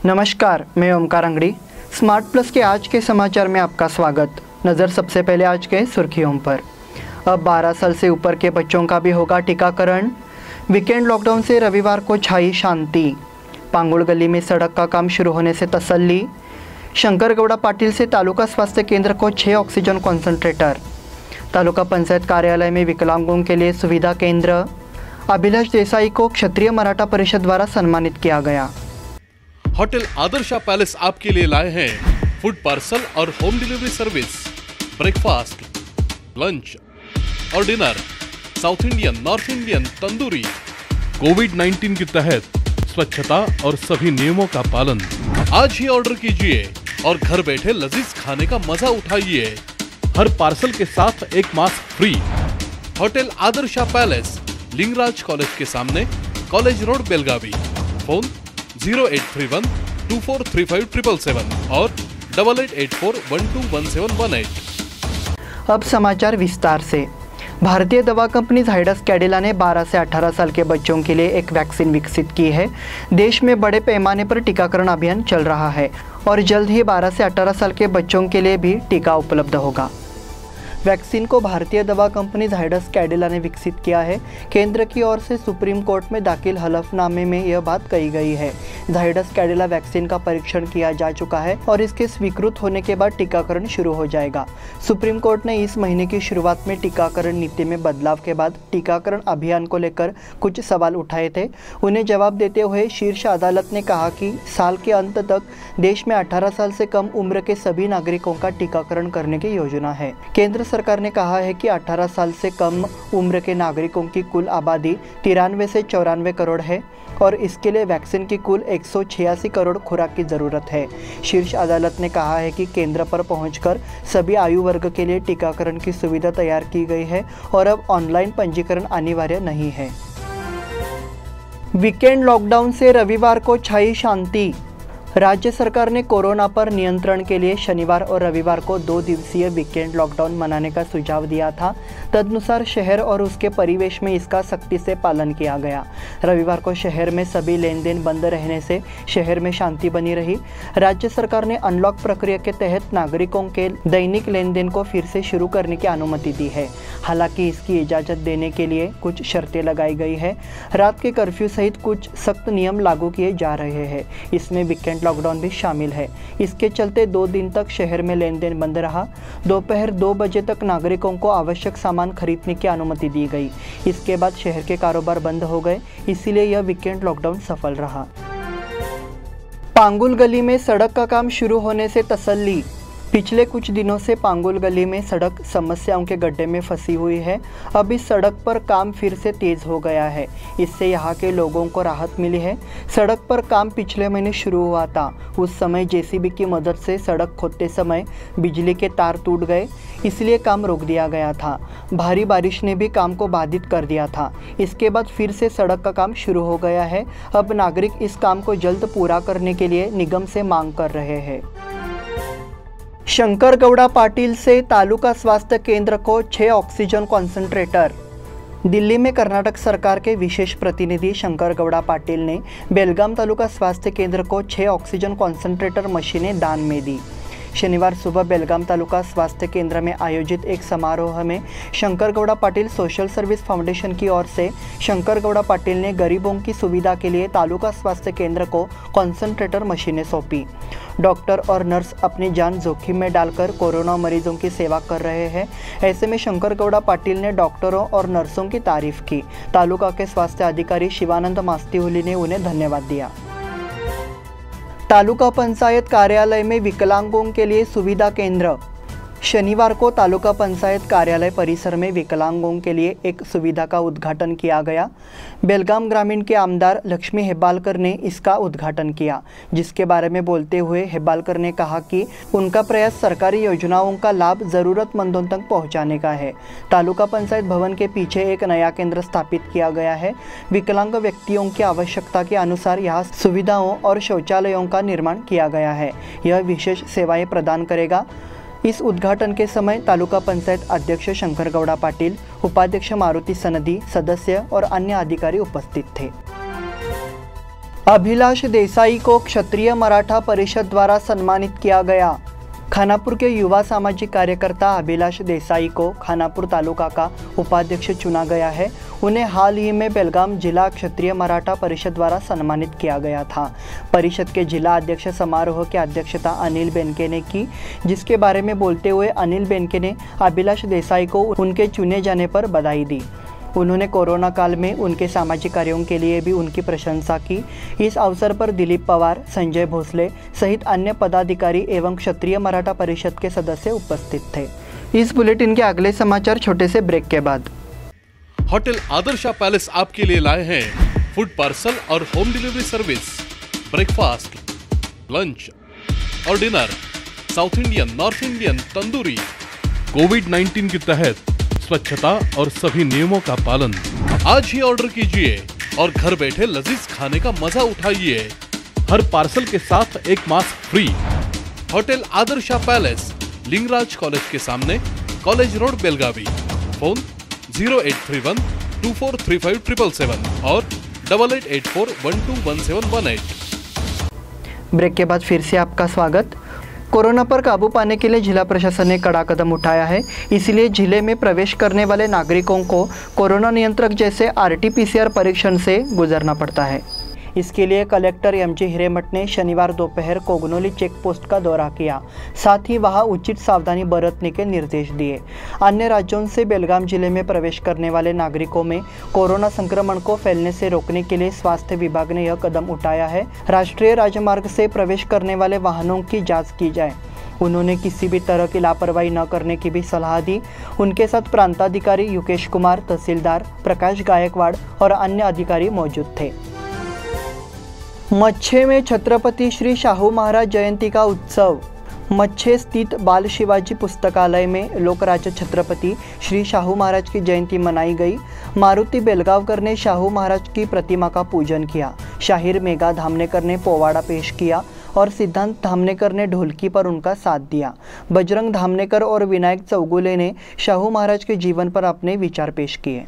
नमस्कार, मैं Omkar Angadi. Smart plus के आज के समाचार में आपका स्वागत। नज़र सबसे पहले आज के सुर्खियों पर। अब 12 साल से ऊपर के बच्चों का भी होगा टीकाकरण। वीकेंड लॉकडाउन से रविवार को छाई शांति। पांगुड़ गली में सड़क का काम शुरू होने से तसल्ली। शंकर गौड़ा पाटिल से तालुका स्वास्थ्य केंद्र को 6 ऑक्सीजन कॉन्सेंट्रेटर। तालुका पंचायत कार्यालय में विकलांगों के लिए सुविधा केंद्र। अभिलाष देसाई को क्षत्रिय मराठा परिषद द्वारा सम्मानित किया गया। होटल आदर्शा पैलेस आपके लिए लाए हैं फूड पार्सल और home delivery service, breakfast, lunch और dinner, South Indian, North Indian, tandoori. कोविड-19 के तहत स्वच्छता और सभी नियमों का पालन। आज ही ऑर्डर कीजिए और घर बैठे लजीज खाने का मजा उठाइए। हर पार्सल के साथ एक mask free. Hotel Adarsha palace, Lingaraj college के सामने, कॉलेज रोड, बेलगावी। फोन 0831 2435 और 8884121718। अब समाचार विस्तार से। भारतीय दवा कंपनी जाइडस कैडिला ने 12 से 18 साल के बच्चों के लिए एक वैक्सीन विकसित की है। देश में बड़े पैमाने पर टीकाकरण अभियान चल रहा है और जल्द ही 12 से 18 साल के बच्चों के लिए भी टीका उपलब्ध होगा। वैक्सीन को भारतीय दवा कंपनी जाइडस कैडिला ने विकसित किया है। केंद्र की ओर से सुप्रीम कोर्ट में दाखिल हलफनामे में यह बात कही गई है। जाइडस कैडिला वैक्सीन का परीक्षण किया जा चुका है और इसके स्वीकृत होने के बाद टीकाकरण शुरू हो जाएगा। सुप्रीम कोर्ट ने इस महीने की शुरुआत में टीकाकरण नीति में बदलाव के बाद टीकाकरण अभियान को लेकर कुछ सवाल उठाए थे। उन्हें जवाब देते हुए शीर्ष अदालत ने कहा कि साल के अंत तक देश में 18 साल से कम उम्र के सभी नागरिकों का टीकाकरण करने की योजना है। केंद्र सरकार ने कहा है कि 18 साल से कम उम्र के नागरिकों की कुल आबादी 93 से 94 करोड़ है और इसके लिए वैक्सीन की कुल 186 करोड़ खुराक की ज़रूरत है। शीर्ष अदालत ने कहा है कि केंद्र पर पहुंचकर सभी आयु वर्ग के लिए टीकाकरण की सुविधा तैयार की गई है और अब ऑनलाइन पंजीकरण अनिवार्य नहीं है। वीकेंड लॉकडाउन से रविवार को छाई शांति। राज्य सरकार ने कोरोना पर नियंत्रण के लिए शनिवार और रविवार को 2 दिवसीय वीकेंड लॉकडाउन मनाने का सुझाव दिया था। तदनुसार शहर और उसके परिवेश में इसका सख्ती से पालन किया गया। रविवार को शहर में सभी लेन देन बंद रहने से शहर में शांति बनी रही। राज्य सरकार ने अनलॉक प्रक्रिया के तहत नागरिकों के दैनिक लेन देन को फिर से शुरू करने की अनुमति दी है। हालांकि इसकी इजाज़त देने के लिए कुछ शर्तें लगाई गई है। रात के कर्फ्यू सहित कुछ सख्त नियम लागू किए जा रहे हैं। इसमें वीकेंड लॉकडाउन भी शामिल है। इसके चलते 2 दिन तक शहर में लेन देन बंद रहा। दोपहर 2 बजे तक नागरिकों को आवश्यक सामान खरीदने की अनुमति दी गई। इसके बाद शहर के कारोबार बंद हो गए, इसीलिए यह वीकेंड लॉकडाउन सफल रहा। पांगुल गली में सड़क का काम शुरू होने से तसल्ली। पिछले कुछ दिनों से पांगुल गली में सड़क समस्याओं के गड्ढे में फंसी हुई है। अब इस सड़क पर काम फिर से तेज हो गया है। इससे यहाँ के लोगों को राहत मिली है। सड़क पर काम पिछले महीने शुरू हुआ था। उस समय जेसीबी की मदद से सड़क खोदते समय बिजली के तार टूट गए, इसलिए काम रोक दिया गया था। भारी बारिश ने भी काम को बाधित कर दिया था। इसके बाद फिर से सड़क का काम शुरू हो गया है। अब नागरिक इस काम को जल्द पूरा करने के लिए निगम से मांग कर रहे हैं। शंकर गौड़ा पाटिल से तालुका स्वास्थ्य केंद्र को 6 ऑक्सीजन कॉन्सेंट्रेटर। दिल्ली में कर्नाटक सरकार के विशेष प्रतिनिधि शंकर गौड़ा पाटिल ने बेलगाम तालुका स्वास्थ्य केंद्र को 6 ऑक्सीजन कॉन्सेंट्रेटर मशीनें दान में दी। शनिवार सुबह बेलगाम तालुका स्वास्थ्य केंद्र में आयोजित एक समारोह में Shankar Gowda Patil social service foundation की ओर से शंकर गौड़ा पाटिल ने गरीबों की सुविधा के लिए तालुका स्वास्थ्य केंद्र को कॉन्सेंट्रेटर मशीनें सौंपी। डॉक्टर और नर्स अपनी जान जोखिम में डालकर कोरोना मरीजों की सेवा कर रहे हैं। ऐसे में शंकर गौड़ा पाटिल ने डॉक्टरों और नर्सों की तारीफ की। तालुका के स्वास्थ्य अधिकारी शिवानंद मास्तीहुली ने उन्हें धन्यवाद दिया। तालुका पंचायत कार्यालय में विकलांगों के लिए सुविधा केंद्र। शनिवार को तालुका पंचायत कार्यालय परिसर में विकलांगों के लिए एक सुविधा का उद्घाटन किया गया। बेलगाम ग्रामीण के आमदार लक्ष्मी हेब्बालकर ने इसका उद्घाटन किया, जिसके बारे में बोलते हुए हेब्बालकर ने कहा कि उनका प्रयास सरकारी योजनाओं का लाभ ज़रूरतमंदों तक पहुंचाने का है। तालुका पंचायत भवन के पीछे एक नया केंद्र स्थापित किया गया है। विकलांग व्यक्तियों की आवश्यकता के अनुसार यहाँ सुविधाओं और शौचालयों का निर्माण किया गया है। यह विशेष सेवाएं प्रदान करेगा। इस उद्घाटन के समय तालुका पंचायत अध्यक्ष शंकर गौड़ा पाटिल, उपाध्यक्ष मारुति सनदी, सदस्य और अन्य अधिकारी उपस्थित थे। अभिलाष देसाई को क्षत्रिय मराठा परिषद द्वारा सम्मानित किया गया। खानापुर के युवा सामाजिक कार्यकर्ता अभिलाष देसाई को खानापुर तालुका का उपाध्यक्ष चुना गया है। उन्हें हाल ही में बेलगाम जिला क्षत्रिय मराठा परिषद द्वारा सम्मानित किया गया था। परिषद के जिला अध्यक्ष समारोह की अध्यक्षता अनिल बेनके ने की, जिसके बारे में बोलते हुए अनिल बेनके ने अभिलाष देसाई को उनके चुने जाने पर बधाई दी। उन्होंने कोरोना काल में उनके सामाजिक कार्यों के लिए भी उनकी प्रशंसा की। इस अवसर पर दिलीप पवार, संजय भोसले सहित अन्य पदाधिकारी एवं क्षत्रिय मराठा परिषद के सदस्य उपस्थित थे। इस बुलेटिन के अगले समाचार छोटे से ब्रेक के बाद। होटल आदर्शा पैलेस आपके लिए लाए हैं फूड पार्सल और home delivery service, breakfast, lunch और dinner, South Indian, North Indian, tandoori. कोविड-19 के तहत स्वच्छता और सभी नियमों का पालन। आज ही ऑर्डर कीजिए और घर बैठे लजीज खाने का मजा उठाइए। हर पार्सल के साथ एक mask free. Hotel Adarsha palace, Lingaraj college के सामने, कॉलेज रोड, बेलगावी। फोन 0831 2435 777 और 8884121718। ब्रेक के बाद फिर से आपका स्वागत। कोरोना पर काबू पाने के लिए जिला प्रशासन ने कड़ा कदम उठाया है। इसलिए जिले में प्रवेश करने वाले नागरिकों को कोरोना नियंत्रक जैसे RT-PCR परीक्षण से गुजरना पड़ता है। इसके लिए कलेक्टर MG हिरेमठ ने शनिवार दोपहर कोगनोली चेक पोस्ट का दौरा किया, साथ ही वहां उचित सावधानी बरतने के निर्देश दिए। अन्य राज्यों से बेलगाम जिले में प्रवेश करने वाले नागरिकों में कोरोना संक्रमण को फैलने से रोकने के लिए स्वास्थ्य विभाग ने यह कदम उठाया है। राष्ट्रीय राजमार्ग से प्रवेश करने वाले वाहनों की जाँच की जाए। उन्होंने किसी भी तरह की लापरवाही न करने की भी सलाह दी। उनके साथ प्रांताधिकारी युकेश कुमार, तहसीलदार प्रकाश गायकवाड़ और अन्य अधिकारी मौजूद थे। मच्छे में छत्रपति श्री शाहू महाराज जयंती का उत्सव। मच्छे स्थित बाल शिवाजी पुस्तकालय में लोकराज छत्रपति श्री शाहू महाराज की जयंती मनाई गई। मारुति बेलगावकर ने शाहू महाराज की प्रतिमा का पूजन किया। शाहिर मेघा धामनेकर ने पोवाड़ा पेश किया और सिद्धांत धामनेकर ने ढोलकी पर उनका साथ दिया। बजरंग धामनेकर और विनायक चौगुले ने शाहू महाराज के जीवन पर अपने विचार पेश किए।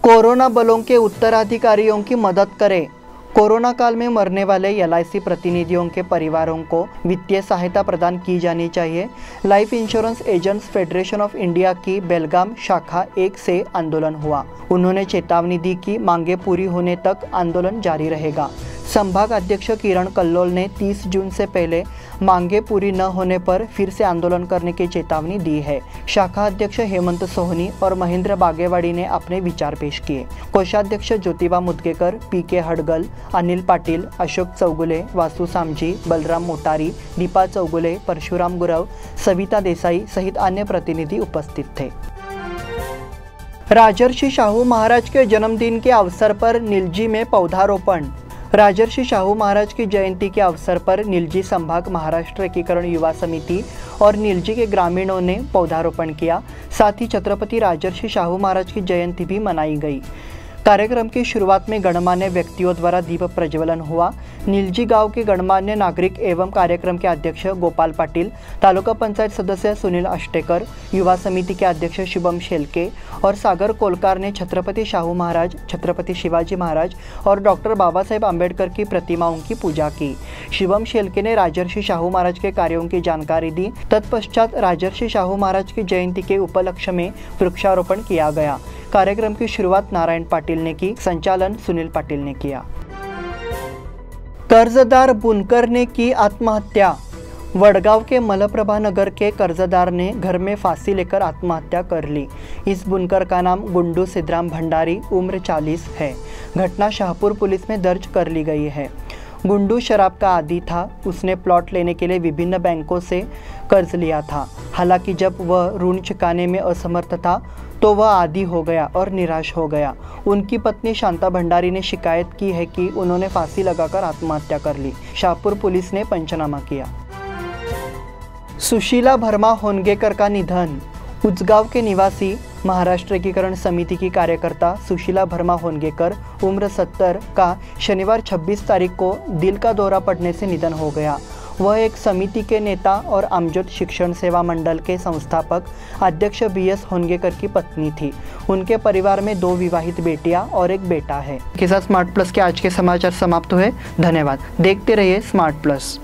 कोरोना बलों के उत्तराधिकारियों की मदद करें। कोरोना काल में मरने वाले LIC प्रतिनिधियों के परिवारों को वित्तीय सहायता प्रदान की जानी चाहिए। Life insurance agents federation of India की बेलगाम शाखा 1 से आंदोलन हुआ। उन्होंने चेतावनी दी कि मांगे पूरी होने तक आंदोलन जारी रहेगा। संभाग अध्यक्ष किरण कल्लोल ने 30 जून से पहले मांगे पूरी न होने पर फिर से आंदोलन करने की चेतावनी दी है। शाखा अध्यक्ष हेमंत सोहनी और महेंद्र बागेवाड़ी ने अपने विचार पेश किए। कोषाध्यक्ष ज्योतिबा मुदगेकर, PK हडगल, अनिल पाटिल, अशोक चौगुले, वासु सामजी, बलराम मोटारी, दीपा चौगुले, परशुराम गुरव, सविता देसाई सहित अन्य प्रतिनिधि उपस्थित थे। राजर्षि शाहू महाराज के जन्मदिन के अवसर पर निलजी में पौधारोपण। राजर्षि शाहू महाराज की जयंती के अवसर पर निलजी संभाग महाराष्ट्र एकीकरण युवा समिति और निलजी के ग्रामीणों ने पौधारोपण किया। साथ ही छत्रपति राजर्षि शाहू महाराज की जयंती भी मनाई गई। कार्यक्रम की शुरुआत में गणमान्य व्यक्तियों द्वारा दीप प्रज्वलन हुआ। निलजी गांव के गणमान्य नागरिक एवं कार्यक्रम के अध्यक्ष गोपाल पाटिल, तालुका पंचायत सदस्य सुनील अष्टेकर, युवा समिति के अध्यक्ष शुभम शेलके और सागर कोलकार ने छत्रपति शाहू महाराज, छत्रपति शिवाजी महाराज और डॉक्टर बाबा साहेब आम्बेडकर की प्रतिमाओं की पूजा की। शुभम शेलके ने राजर्षि शाहू महाराज के कार्यों की जानकारी दी। तत्पश्चात राजर्षि शाहू महाराज की जयंती के उपलक्ष्य में वृक्षारोपण किया गया। कार्यक्रम की शुरुआत नारायण पाटिल ने की, संचालन सुनील पाटिल ने किया। कर्जदार बुनकर ने की आत्महत्या। वडगांव के मलप्रभा नगर के कर्जदार ने घर में फांसी लेकर आत्महत्या कर ली। इस बुनकर का नाम गुंडू सिद्धराम भंडारी, उम्र 40 है। घटना शाहपुर पुलिस में दर्ज कर ली गई है। गुंडू शराब का आदी था। उसने प्लॉट लेने के लिए विभिन्न बैंकों से कर्ज लिया था। हालांकि जब वह ऋण चुकाने में असमर्थ था तो वह आदी हो गया और निराश हो गया। उनकी पत्नी शांता भंडारी ने शिकायत की है कि उन्होंने फांसी लगाकर आत्महत्या कर ली। शाहपुर पुलिस ने पंचनामा किया। सुशीला भरमा होनगेकर का निधन। उचगांव के निवासी महाराष्ट्र एकीकरण समिति की कार्यकर्ता सुशीला भरमा होनगेकर, उम्र 70 का शनिवार 26 तारीख को दिल का दौरा पड़ने से निधन हो गया। वह एक समिति के नेता और अमजद शिक्षण सेवा मंडल के संस्थापक अध्यक्ष BS होनगेकर की पत्नी थी। उनके परिवार में 2 विवाहित बेटियां और एक बेटा है। के साथ स्मार्ट प्लस के आज के समाचार समाप्त हुए। धन्यवाद। देखते रहिए स्मार्ट प्लस।